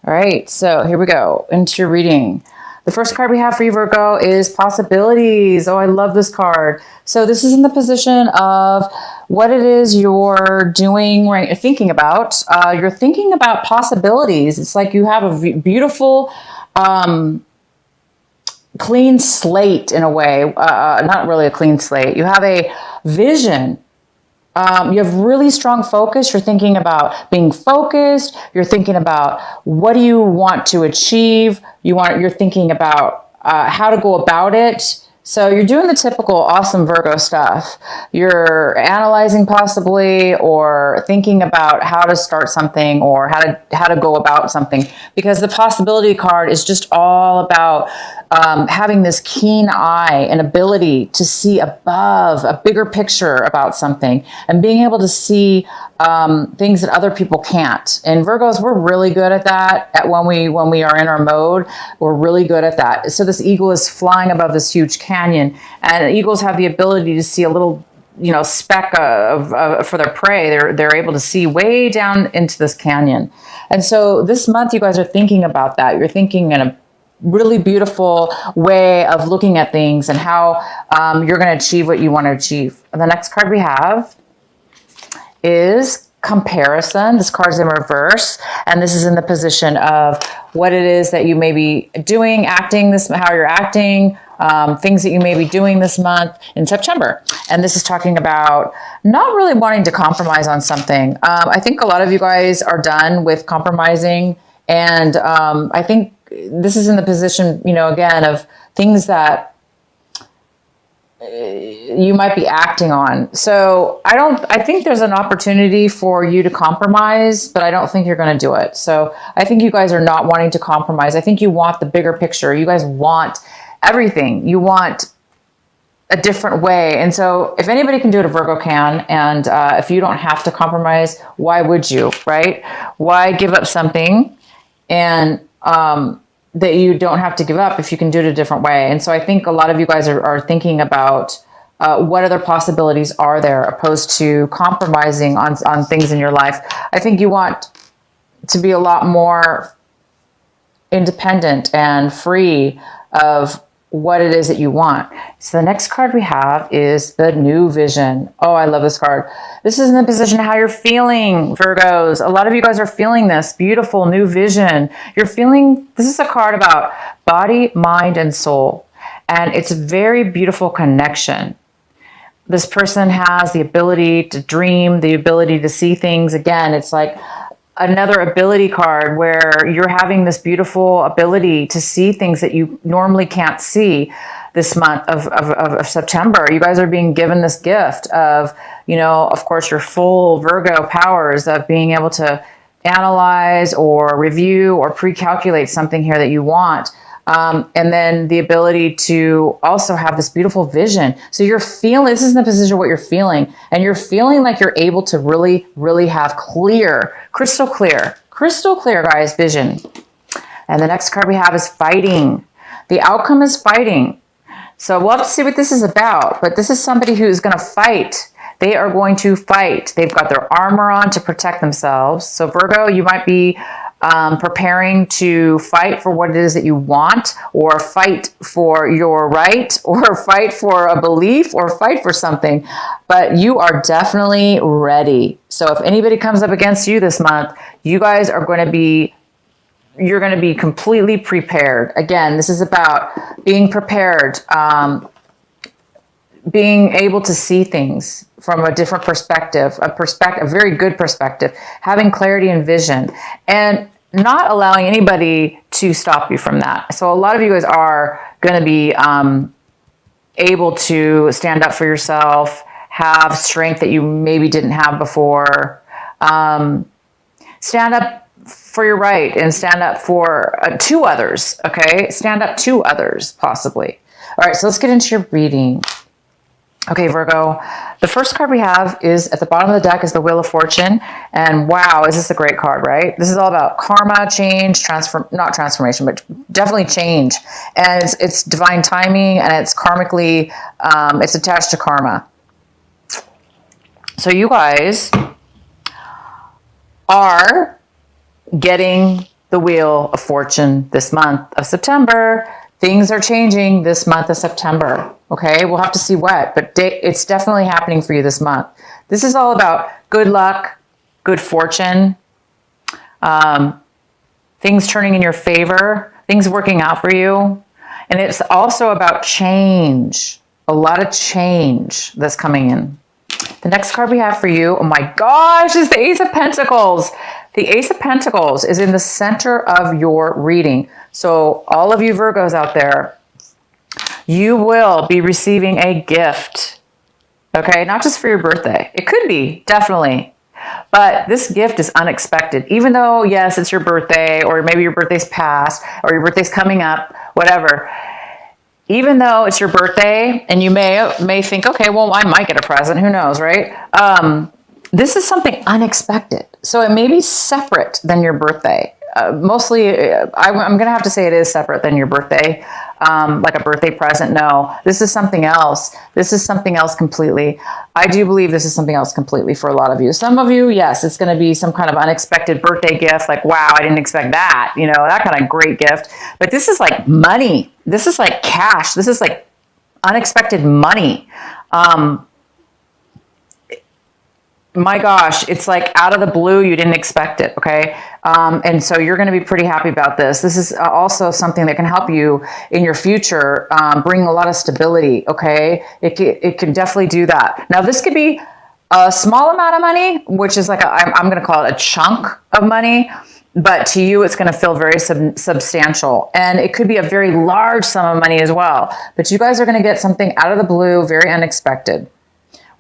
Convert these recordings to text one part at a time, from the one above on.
All right, so here we go into your reading. The first card we have for you, Virgo, is possibilities. Oh, I love this card. So this is in the position of what it is you're doing, right? You're thinking about. You're thinking about possibilities. It's like you have a beautiful, clean slate in a way. Not really a clean slate. You have a vision. You have really strong focus. You're thinking about being focused. You're thinking about what do you want to achieve. You're thinking about how to go about it. So you're doing the typical awesome Virgo stuff. You're analyzing possibly, or thinking about how to start something, or how to go about something, because the possibility card is just all about having this keen eye and ability to see above, a bigger picture about something, and being able to see things that other people can't. And Virgos, we're really good at that. When we are in our mode, we're really good at that. So this eagle is flying above this huge canyon, and eagles have the ability to see a little, speck for their prey. They're able to see way down into this canyon. And so this month, you guys are thinking about that. You're thinking in a really beautiful way of looking at things and how you're going to achieve what you want to achieve. And the next card we have is comparison. This card's in reverse, and this is in the position of what it is that you may be doing, acting, how you're acting, things that you may be doing this month in September. And this is talking about not really wanting to compromise on something. I think a lot of you guys are done with compromising, and I think this is in the position, again, of things that you might be acting on. So I think there's an opportunity for you to compromise, but I don't think you're going to do it. So I think you guys are not wanting to compromise. I think you want the bigger picture. You guys want everything. You want a different way. And so if anybody can do it, a Virgo can. And if you don't have to compromise, why would you, right? Why give up something and that you don't have to give up if you can do it a different way? And so I think a lot of you guys are thinking about what other possibilities are there, opposed to compromising on things in your life. I think you want to be a lot more independent and free of what it is that you want. So the next card we have is the new vision. Oh, I love this card. This is in the position of how you're feeling, Virgos. A lot of you guys are feeling this beautiful new vision. You're feeling, this is a card about body, mind, and soul. And it's a very beautiful connection. This person has the ability to dream, the ability to see things. Again, it's like another ability card where you're having this beautiful ability to see things that you normally can't see this month of September. You guys are being given this gift of, of course, your full Virgo powers of being able to analyze or review or pre-calculate something here that you want. And then the ability to also have this beautiful vision. So you're feeling, this is in the position of what you're feeling, and you're feeling like you're able to really, really have crystal clear, guys, vision. And the next card we have is fighting. The outcome is fighting. So we'll have to see what this is about, but this is somebody who's going to fight. They are going to fight. They've got their armor on to protect themselves. So Virgo, you might be preparing to fight for what it is that you want, or fight for your right, or fight for a belief, or fight for something. But you are definitely ready. So if anybody comes up against you this month, you guys are going to be, you're going to be completely prepared. Again, this is about being prepared, being able to see things from a different perspective, a very good perspective, having clarity and vision, and not allowing anybody to stop you from that. So a lot of you guys are going to be able to stand up for yourself, have strength that you maybe didn't have before, stand up for your right, and stand up for to others, okay? Stand up to others, possibly. All right, so let's get into your reading. Okay, Virgo, the first card we have is at the bottom of the deck is the Wheel of Fortune. And wow, is this a great card, right? This is all about karma, change, not transformation, but definitely change. And it's divine timing, and it's karmically, it's attached to karma. So you guys are getting the Wheel of Fortune this month of September. Things are changing this month of September. Okay, we'll have to see what, but it's definitely happening for you this month. This is all about good luck, good fortune, things turning in your favor, things working out for you. And it's also about change, a lot of change that's coming in. The next card we have for you, oh my gosh, is the Ace of Pentacles. The Ace of Pentacles is in the center of your reading. So all of you Virgos out there, you will be receiving a gift, okay? Not just for your birthday. It could be, definitely. But this gift is unexpected. Even though, yes, it's your birthday, or maybe your birthday's past, or your birthday's coming up, whatever. Even though it's your birthday, and you may think, okay, well, I might get a present. Who knows, right? This is something unexpected. So it may be separate than your birthday. Mostly, I'm going to have to say it is separate than your birthday, like a birthday present. No, this is something else. This is something else completely. I do believe this is something else completely for a lot of you. Some of you, yes, it's going to be some kind of unexpected birthday gift. Like, wow, I didn't expect that. You know, that kind of great gift. But this is like money. This is like cash. This is like unexpected money. My gosh, it's like out of the blue, you didn't expect it, okay? And so you're going to be pretty happy about this. This is also something that can help you in your future, bring a lot of stability, okay? It can definitely do that. Now, this could be a small amount of money, which is like, I'm going to call it a chunk of money, but to you, it's going to feel very substantial. And it could be a very large sum of money as well. But you guys are going to get something out of the blue, very unexpected.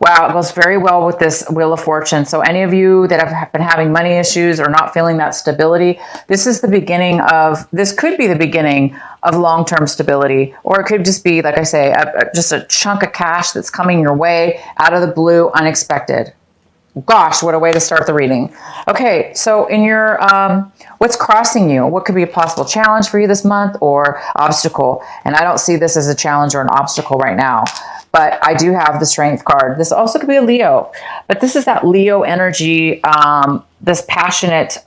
Wow, it goes very well with this Wheel of Fortune. So any of you that have been having money issues or not feeling that stability, this is the beginning of, this could be the beginning of long-term stability, or it could just be, like I say, just a chunk of cash that's coming your way out of the blue, unexpected. Gosh, what a way to start the reading. Okay, so in your, what's crossing you? What could be a possible challenge for you this month or obstacle? And I don't see this as a challenge or an obstacle right now. But I do have the Strength card. This also could be a Leo. But this is that Leo energy, this passionate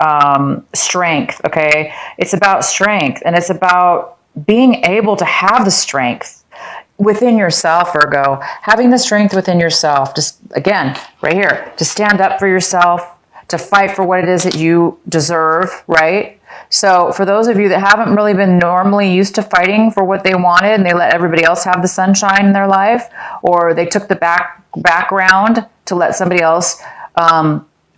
strength, okay? It's about strength, and it's about being able to have the strength within yourself, Virgo. Having the strength within yourself, just, again, right here, to stand up for yourself, to fight for what it is that you deserve, right? So for those of you that haven't really been normally used to fighting for what they wanted, and they let everybody else have the sunshine in their life, or they took the background to let somebody else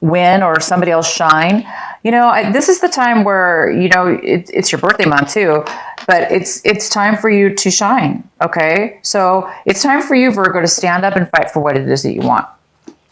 win or somebody else shine, you know, this is the time where, you know, it's your birthday month too, but it's time for you to shine, okay? So it's time for you, Virgo, to stand up and fight for what it is that you want.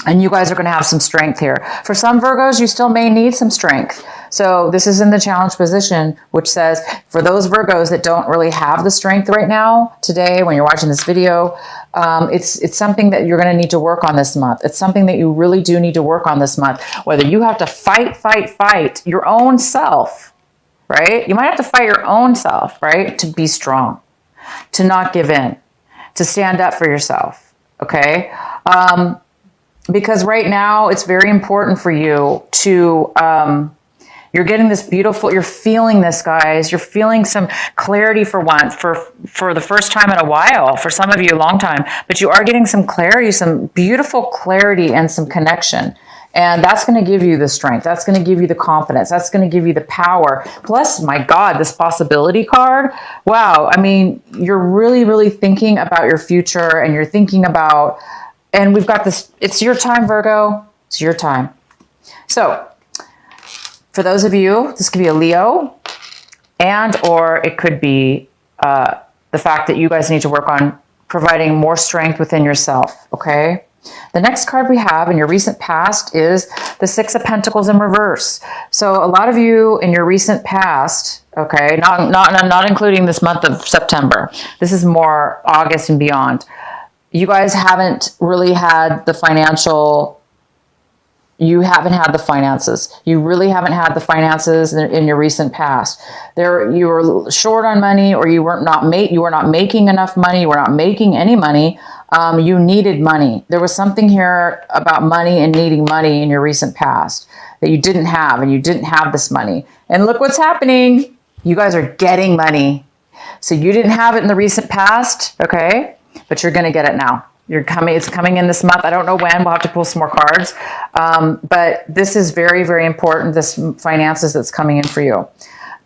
And you guys are going to have some strength here. For some Virgos, you still may need some strength. So this is in the challenge position, which says for those Virgos that don't really have the strength right now, today, when you're watching this video, it's something that you're going to need to work on this month. It's something that you really do need to work on this month. Whether you have to fight your own self, right? You might have to fight your own self, right? To be strong, to not give in, to stand up for yourself, okay? Because right now it's very important for you to, you're getting this beautiful, you're feeling this, guys. You're feeling some clarity for once, for the first time in a while, for some of you a long time, but you are getting some clarity, some beautiful clarity and some connection. And that's going to give you the strength. That's going to give you the confidence. That's going to give you the power. Plus, my God, this possibility card. Wow. I mean, you're really, really thinking about your future, and you're thinking about, and we've got this, it's your time, Virgo. It's your time. So for those of you, this could be a Leo, and or it could be the fact that you guys need to work on providing more strength within yourself, okay? The next card we have in your recent past is the Six of Pentacles in reverse. So a lot of you in your recent past, okay, not including this month of September, this is more August and beyond, you guys haven't really had the financial, you haven't had the finances. You really haven't had the finances in your recent past. You were short on money, or you were not making enough money. You were not making any money. You needed money. There was something here about money and needing money in your recent past that you didn't have, and you didn't have this money. And look what's happening. You guys are getting money. So you didn't have it in the recent past, okay? But you're going to get it now. It's coming in this month. I don't know when. We'll have to pull some more cards. But this is very, very important, this finances that's coming in for you.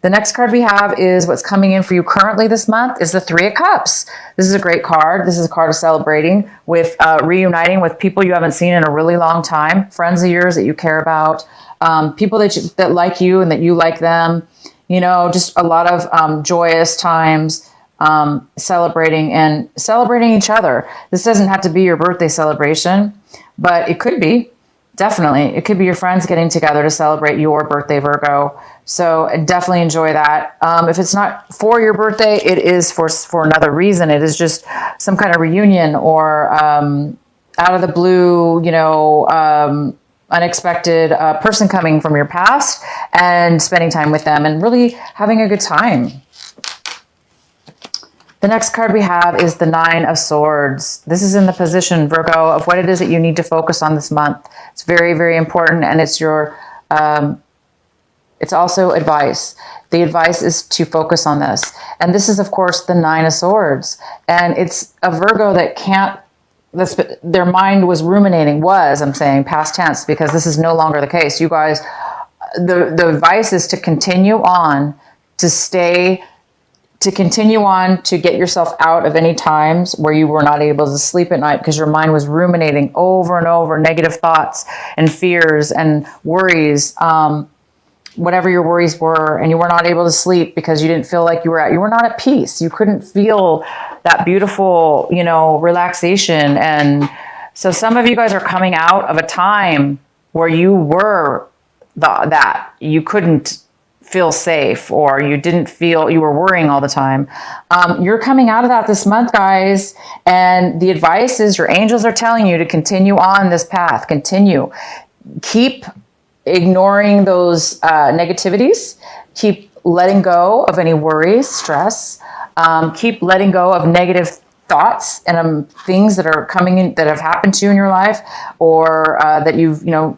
The next card we have is what's coming in for you currently this month is the Three of Cups. This is a great card. This is a card of celebrating with reuniting with people you haven't seen in a really long time, friends of yours that you care about, people that like you and that you like them. You know, just a lot of joyous times, celebrating each other. This doesn't have to be your birthday celebration, but it could be. Definitely. It could be your friends getting together to celebrate your birthday, Virgo. So definitely enjoy that. If it's not for your birthday, it is for another reason. It is just some kind of reunion or out of the blue, you know, unexpected person coming from your past and spending time with them and really having a good time. The next card we have is the Nine of Swords. This is in the position, Virgo, of what it is that you need to focus on this month. It's very, very important, and it's your, it's also advice. The advice is to focus on this. And this is, of course, the Nine of Swords. And it's a Virgo that can't, their mind was ruminating, I'm saying past tense, because this is no longer the case. You guys, the advice is to continue on, to continue on to get yourself out of any times where you were not able to sleep at night because your mind was ruminating over and over negative thoughts and fears and worries, whatever your worries were, and you were not able to sleep because you didn't feel like you were not at peace. You couldn't feel that beautiful, you know, relaxation. And so some of you guys are coming out of a time where you were that you couldn't feel safe, or you didn't feel, you were worrying all the time. You're coming out of that this month, guys. And the advice is your angels are telling you to continue on this path. Continue. Keep ignoring those negativities. Keep letting go of any worries, stress. Keep letting go of negative thoughts and things that are coming in that have happened to you in your life, or that you've, you know,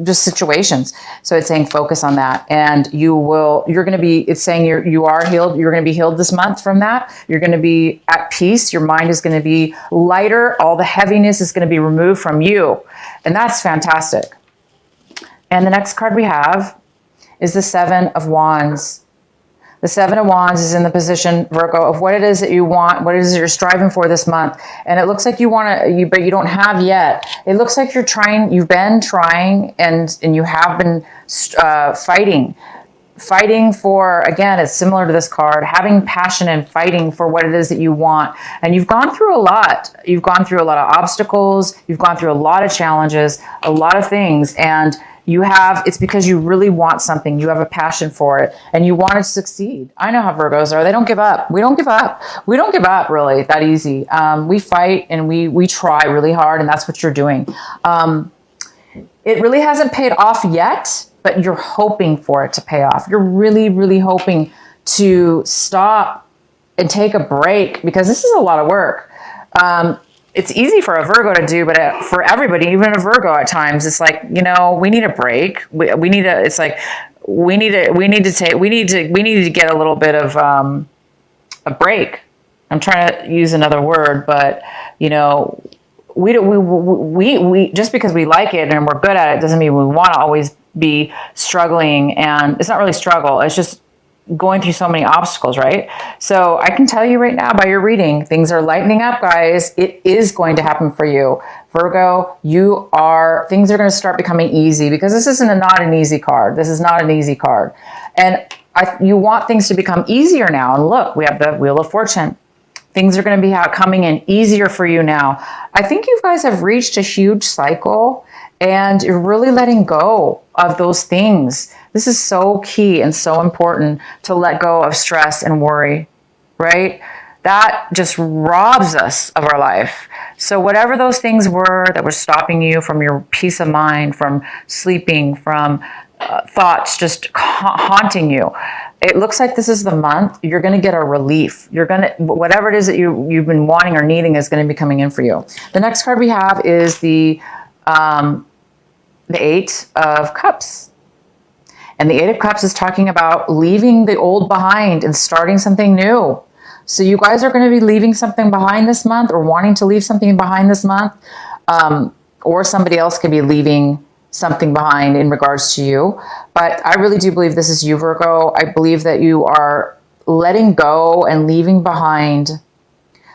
just situations. So it's saying focus on that, and it's saying you are healed. You're going to be healed this month from that. You're going to be at peace. Your mind is going to be lighter. All the heaviness is going to be removed from you. And that's fantastic. And the next card we have is the Seven of Wands. The Seven of Wands is in the position, Virgo, of what it is that you want, what it is that you're striving for this month. And it looks like you want to, but you don't have yet. It looks like you've been trying, and you have been fighting for, again, it's similar to this card, having passion and fighting for what it is that you want. And you've gone through a lot. You've gone through a lot of obstacles. You've gone through a lot of challenges, a lot of things. And it's because you really want something. You have a passion for it and you want to succeed. I know how Virgos are. They don't give up. We don't give up. We don't give up really that easy. We fight and we try really hard, and that's what you're doing. It really hasn't paid off yet, but you're hoping for it to pay off. You're really, really hoping to stop and take a break, because this is a lot of work. It's easy for a Virgo to do, but for everybody, even a Virgo at times, it's like, you know, we need a break. We need to get a little bit of a break. I'm trying to use another word, but you know, we just because we like it and we're good at it doesn't mean we want to always be struggling. And it's not really struggle. It's just going through so many obstacles, right? So I can tell you right now by your reading, things are lightening up, guys. It is going to happen for you. Virgo, things are going to start becoming easy, because this isn't not an easy card. This is not an easy card. And you want things to become easier now. And look, we have the Wheel of Fortune. Things are going to be coming in easier for you now. I think you guys have reached a huge cycle, and you're really letting go of those things. This is so key and so important, to let go of stress and worry, right? That just robs us of our life. So whatever those things were that were stopping you from your peace of mind, from sleeping, from thoughts just haunting you. It looks like this is the month you're going to get a relief. You're going to, whatever it is that you've been wanting or needing is going to be coming in for you. The next card we have is the Eight of Cups. And the Eight of Cups is talking about leaving the old behind and starting something new. So you guys are going to be leaving something behind this month, or wanting to leave something behind this month. Or somebody else could be leaving something behind in regards to you. But I really do believe this is you, Virgo. I believe that you are letting go and leaving behind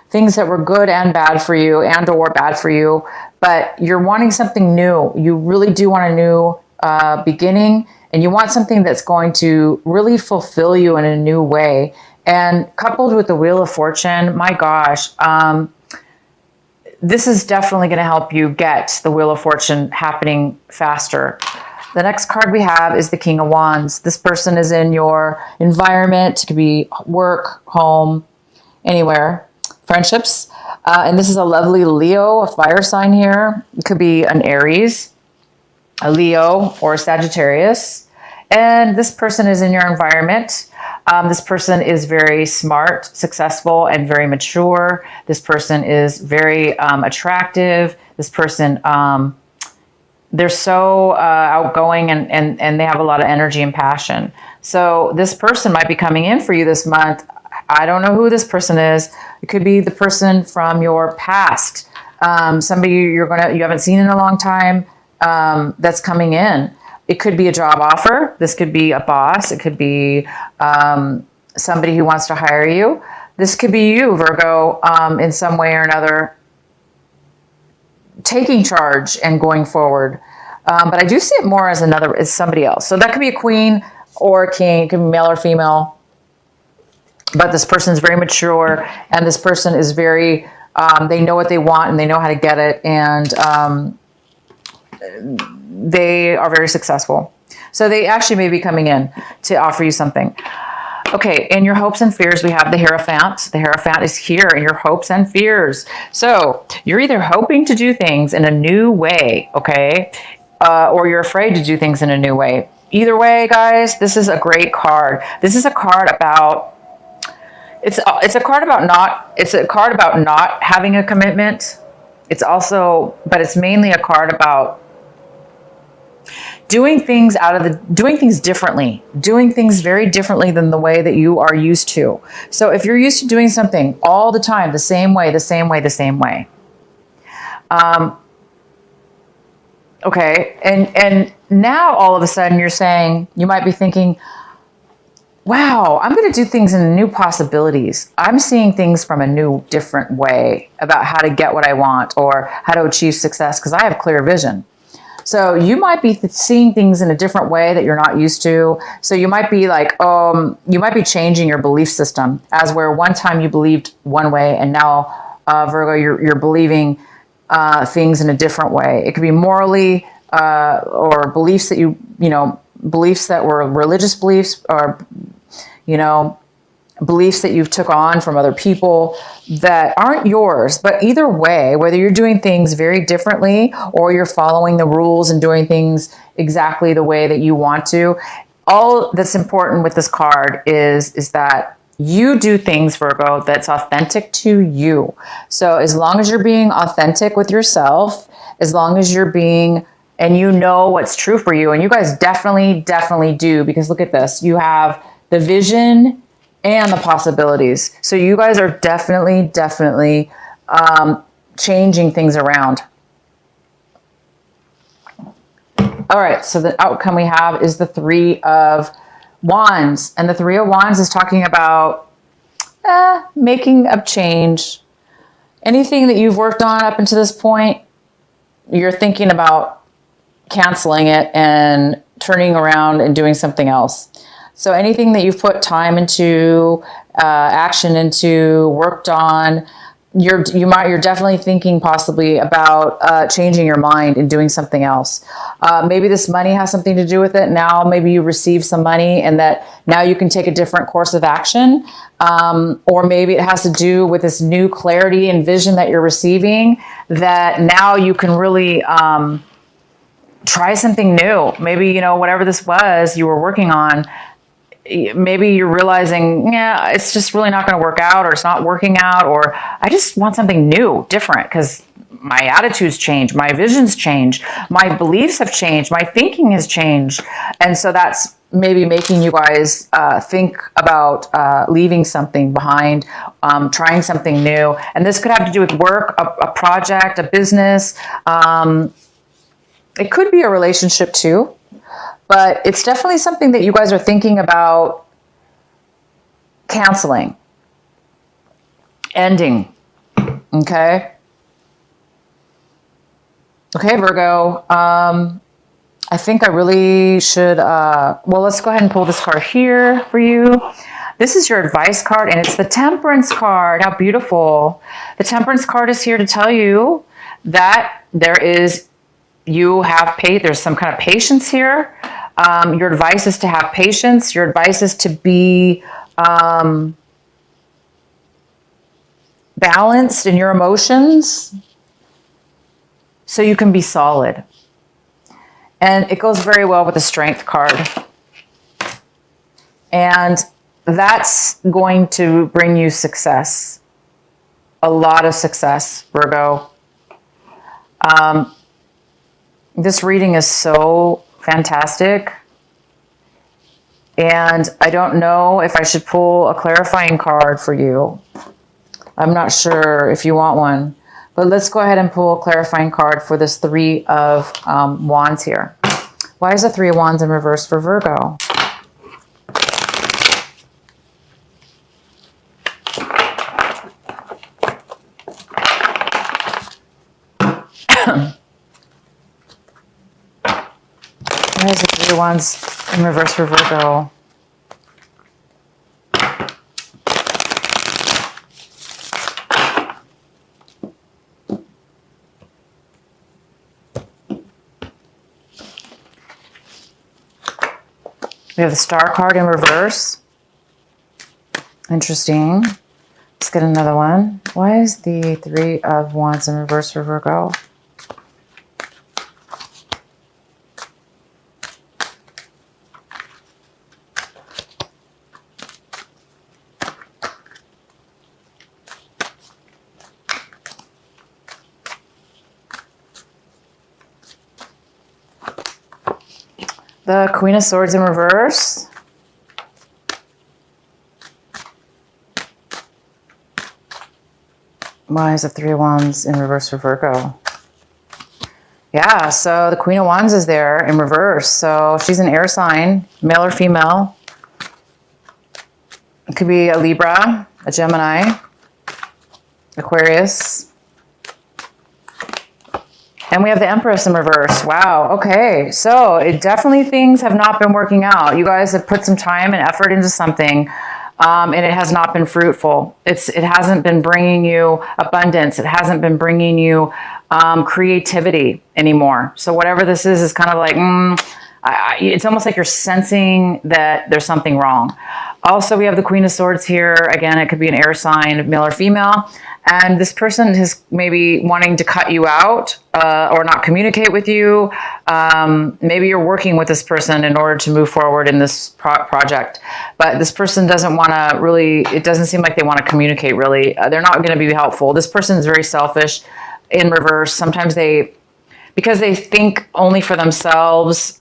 things that were good and bad for you, and or bad for you, but you're wanting something new. You really do want a new beginning, and you want something that's going to really fulfill you in a new way. And coupled with the Wheel of Fortune, my gosh, this is definitely going to help you get the Wheel of Fortune happening faster. The next card we have is the King of Wands. This person is in your environment. It could be work, home, anywhere, friendships. And this is a lovely Leo, a fire sign here. It could be an Aries, a Leo, or a Sagittarius. And this person is in your environment. This person is very smart, successful, and very mature. This person is very attractive. This person, they're so outgoing, and they have a lot of energy and passion. So this person might be coming in for you this month. I don't know who this person is. It could be the person from your past, somebody you haven't seen in a long time, that's coming in. It could be a job offer. This could be a boss. It could be somebody who wants to hire you. This could be you, Virgo, in some way or another, taking charge and going forward. But I do see it more as somebody else. So that could be a queen or a king. It could be male or female. But this person is very mature, and this person is very, they know what they want, and they know how to get it. And they are very successful. So they actually may be coming in to offer you something. Okay, in your hopes and fears, we have the Hierophant. The Hierophant is here in your hopes and fears. So you're either hoping to do things in a new way, okay, or you're afraid to do things in a new way. Either way, guys, this is a great card. This is a card about, it's a card about not having a commitment. It's also, but it's mainly a card about doing things differently, doing things very differently than the way that you are used to. So if you're used to doing something all the time, the same way, okay, and now all of a sudden you might be thinking, wow, I'm going to do things in new possibilities. I'm seeing things from a new, different way about how to get what I want or how to achieve success, because I have clear vision. So you might be seeing things in a different way that you're not used to. So you might be like, you might be changing your belief system, as where one time you believed one way, and now, Virgo, you're believing things in a different way. It could be morally, or beliefs that beliefs that were religious beliefs, or, beliefs that you've took on from other people that aren't yours. But either way, whether you're doing things very differently or you're following the rules and doing things exactly the way that you want to, all that's important with this card is that you do things, Virgo, that's authentic to you. So as long as you're being authentic with yourself, as long as you're being, and you know what's true for you, and you guys definitely do, because look at this, you have the vision and the possibilities. So you guys are definitely changing things around. All right, so the outcome we have is the Three of Wands. And the Three of Wands is talking about making a change. Anything that you've worked on up until this point, you're thinking about canceling it and turning around and doing something else. So anything that you've put time into, action into, worked on, you're definitely thinking possibly about changing your mind and doing something else. Maybe this money has something to do with it. Now maybe you receive some money, and that now you can take a different course of action. Or maybe it has to do with this new clarity and vision that you're receiving, that now you can really try something new. Maybe, you know, whatever this was you were working on, maybe you're realizing, yeah, it's just really not going to work out, or it's not working out, or I just want something new, different, because my attitudes change, my visions change, my beliefs have changed, my thinking has changed. And so that's maybe making you guys think about leaving something behind, trying something new. And this could have to do with work, a project, a business. It could be a relationship too. But it's definitely something that you guys are thinking about canceling, ending, okay? Okay, Virgo, I think I really should, well, let's go ahead and pull this card here for you. This is your advice card, and it's the Temperance card. How beautiful. The Temperance card is here to tell you that there's some kind of patience here. Your advice is to have patience. Your advice is to be balanced in your emotions so you can be solid. And it goes very well with the Strength card. And that's going to bring you success. A lot of success, Virgo. This reading is so fantastic. And I don't know if I should pull a clarifying card for you. I'm not sure if you want one, but let's go ahead and pull a clarifying card for this Three of Wands here. Why is the Three of Wands in reverse for Virgo? Why is the Three of Wands in reverse for Virgo? We have the Star card in reverse. Interesting. Let's get another one. Why is the Three of Wands in reverse for Virgo? The Queen of Swords in reverse. Why is the Three of Wands in reverse for Virgo? Yeah, so the Queen of Wands is there in reverse. So she's an air sign, male or female. It could be a Libra, a Gemini, Aquarius. And we have the Empress in reverse. Wow. Okay. So it definitely, things have not been working out. You guys have put some time and effort into something, and it has not been fruitful. It hasn't been bringing you abundance. It hasn't been bringing you creativity anymore. So whatever this is kind of like, it's almost like you're sensing that there's something wrong. Also, we have the Queen of Swords here. Again, it could be an air sign, male or female. And this person is maybe wanting to cut you out or not communicate with you. Maybe you're working with this person in order to move forward in this project. But this person doesn't want to really, it doesn't seem like they want to communicate really. They're not going to be helpful. This person is very selfish in reverse. Sometimes because they think only for themselves.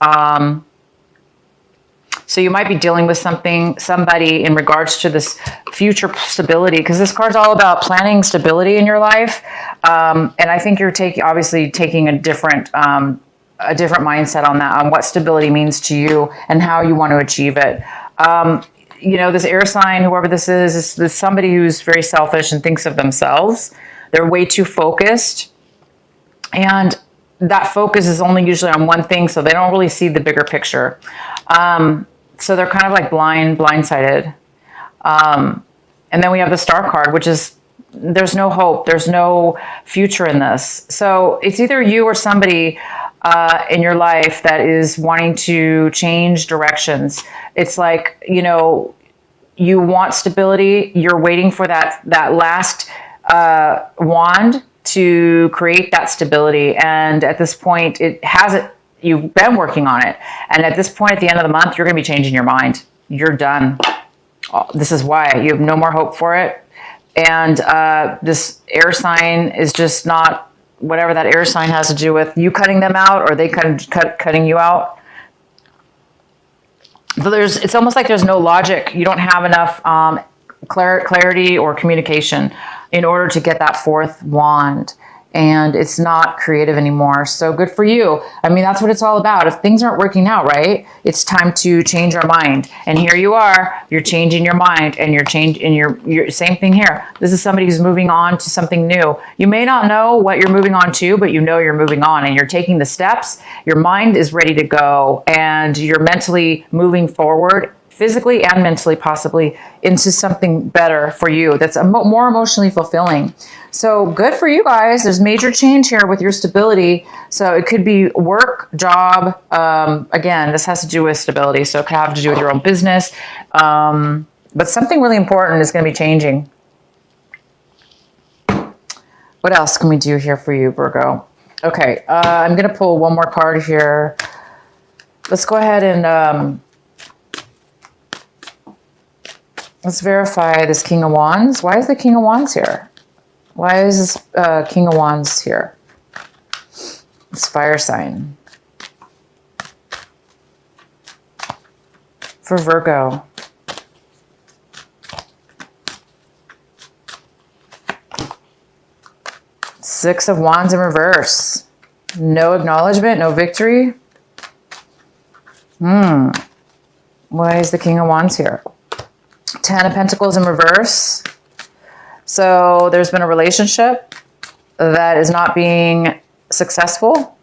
So you might be dealing with somebody in regards to this future stability, because this card's all about planning stability in your life. And I think you're obviously taking a different mindset on that, on what stability means to you and how you want to achieve it. You know, this air sign, whoever this is somebody who's very selfish and thinks of themselves. They're way too focused. And that focus is only usually on one thing, so they don't really see the bigger picture. So they're kind of like blindsided. And then we have the Star card, which is, there's no hope. There's no future in this. So it's either you or somebody in your life that is wanting to change directions. It's like, you know, you want stability. You're waiting for that last wand to create that stability. And at this point, it hasn't. you've been working on it. And at this point, at the end of the month, you're going to be changing your mind. You're done. This is why you have no more hope for it. And this air sign is just not, whatever that air sign has to do with you cutting them out or they cutting you out. So it's almost like there's no logic. You don't have enough clarity or communication in order to get that fourth wand. And it's not creative anymore. So good for you. I mean, that's what it's all about. If things aren't working out right, it's time to change our mind. And here you are, you're changing your mind, and you're same thing here. This is somebody who's moving on to something new. You may not know what you're moving on to, but you know you're moving on and you're taking the steps. Your mind is ready to go and you're mentally moving forward, physically and mentally, possibly into something better for you that's more emotionally fulfilling. So good for you guys. There's major change here with your stability. So it could be work, job. Again, this has to do with stability. So it could have to do with your own business. But something really important is going to be changing. What else can we do here for you, Virgo? Okay, I'm going to pull one more card here. Let's go ahead and let's verify this King of Wands. Why is the King of Wands here? Why is this King of Wands here? It's fire sign. For Virgo. Six of Wands in reverse. No acknowledgement, no victory. Why is the King of Wands here? Ten of Pentacles in reverse. So there's been a relationship that is not being successful,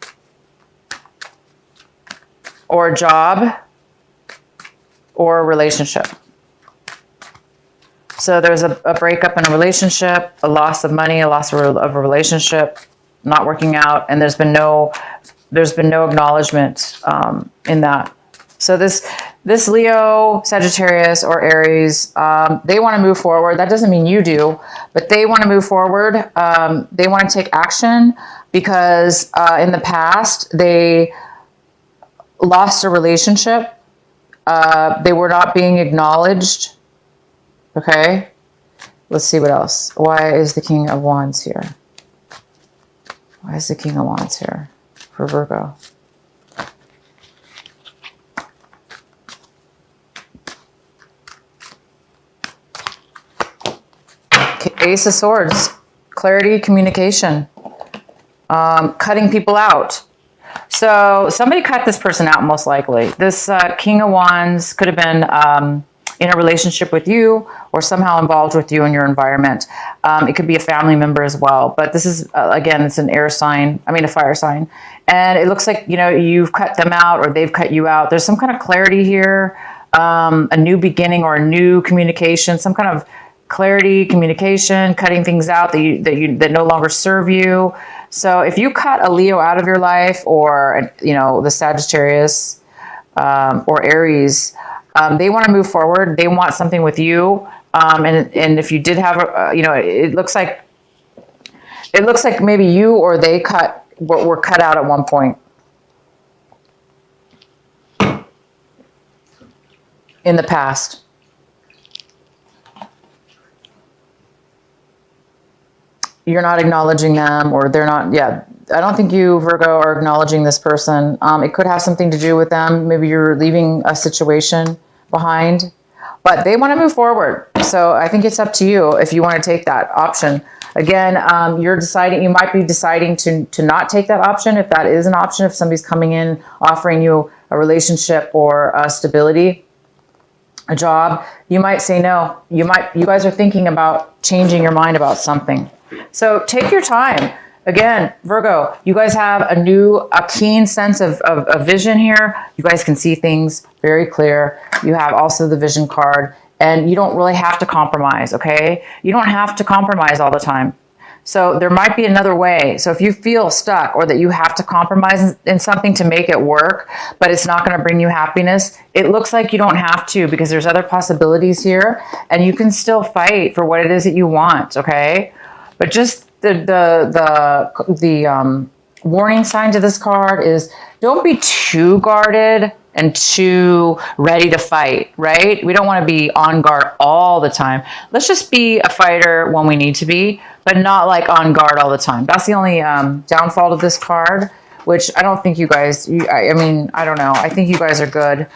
or a job, or a relationship. So there's a breakup in a relationship, a loss of money, a loss of a relationship, not working out, and there's been no acknowledgement in that. So this Leo, Sagittarius, or Aries, they want to move forward. That doesn't mean you do, but they want to move forward. They want to take action because in the past they lost a relationship. They were not being acknowledged. Okay, let's see what else. Why is the King of Wands here? Why is the King of Wands here for Virgo? Ace of Swords, clarity, communication, cutting people out. So somebody cut this person out, most likely. This King of Wands could have been in a relationship with you or somehow involved with you in your environment. It could be a family member as well. But this is, again, it's an air sign. I mean, a fire sign. And it looks like, you know, you've cut them out or they've cut you out. There's some kind of clarity here, a new beginning or a new communication, some kind of clarity, communication, cutting things out that no longer serve you. So if you cut a Leo out of your life, or you know, the Sagittarius or Aries, they want to move forward. They want something with you. And if you did have a, you know, it looks like maybe you or they were cut out at one point in the past. You're not acknowledging them, or they're not. Yeah, I don't think you, Virgo, are acknowledging this person. It could have something to do with them. Maybe you're leaving a situation behind, but they want to move forward. So I think it's up to you if you want to take that option. Again, you might be deciding to not take that option, if that is an option. If somebody's coming in offering you a relationship or stability, a job, you might say no. You guys are thinking about changing your mind about something. So take your time. Again, Virgo, you guys have a keen sense of vision here. You guys can see things very clear. You have also the vision card, and you don't really have to compromise, okay? You don't have to compromise all the time. So there might be another way. So if you feel stuck or that you have to compromise in something to make it work, but it's not going to bring you happiness, it looks like you don't have to, because there's other possibilities here, and you can still fight for what it is that you want, okay? But just the warning sign to this card is don't be too guarded and too ready to fight, right? We don't want to be on guard all the time. Let's just be a fighter when we need to be, but not like on guard all the time. That's the only downfall of this card, which I don't think you guys, I mean, I don't know. I think you guys are good.